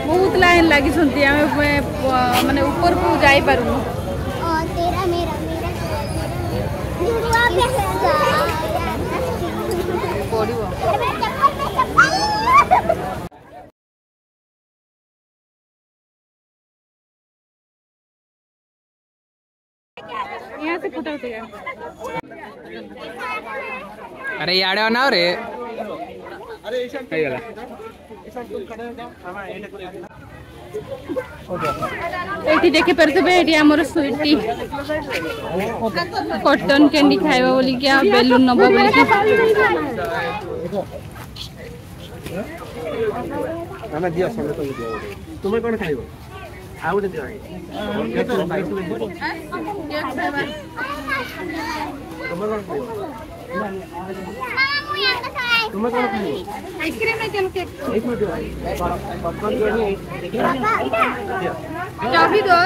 बहुत लाइन लगी सुनती माने ऊपर को जाई पारू तेरा मेरा यहाँ से फोटो उठेगा। अरे याडे ना रे एठी देखे परतबे एठी हमर स्वीटी कॉटन कैंडी खाइबा बोली क्या बेलून नबा बोली कि हमें दिया समय तो दिया तुम्हें कौन खाइबो आउ दे दिया तुम्हें कौन खाइबो आइसक्रीम नहीं चल केक एक मिनट पॉपकॉर्न जो है टॉफी दो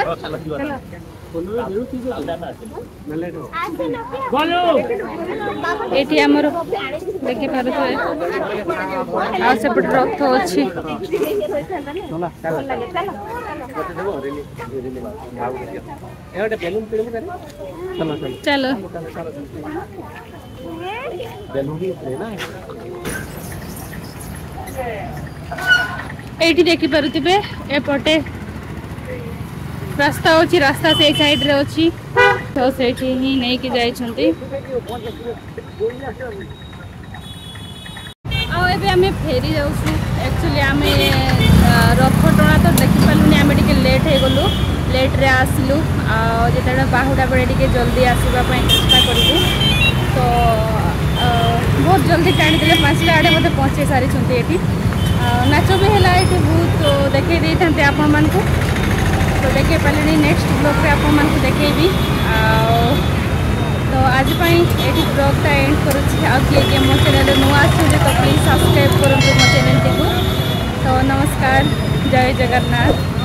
एठी हमर देखे पारत आ सेपट रथ अछि चलो एठी देखि पारुथिबे एपटे रास्ता अच्छी रास्ता से साइड रे अच्छी तो सेठी ही नहीं कि जाई छंती आ एबे हमें फेरी जाउछु एक्चुअली हमें रथ टणा तो देखि पालुनी हमें टिके लेट हे गलु लेट रे आसलु आ जेतडा बाहुडा बडे टिके जल्दी आसीबा पय चेष्टा करिबु तो बहुत जल्दी टाणी देले 5 आडे मते पहुंचे सारी छंती एठी नाचो भी हैला एठी बहुत देखै दै थांते आपन मान को तो देखे पाले नेक्स्ट ब्लॉग रे आपन मान को देखेबी तो आज ये ब्लॉग टा एंड करुच्छी आ किए मो चैनल नुआ आछे तो प्लीज सब्सक्राइब करंतु मो चैनल को तो नमस्कार जय जगन्नाथ।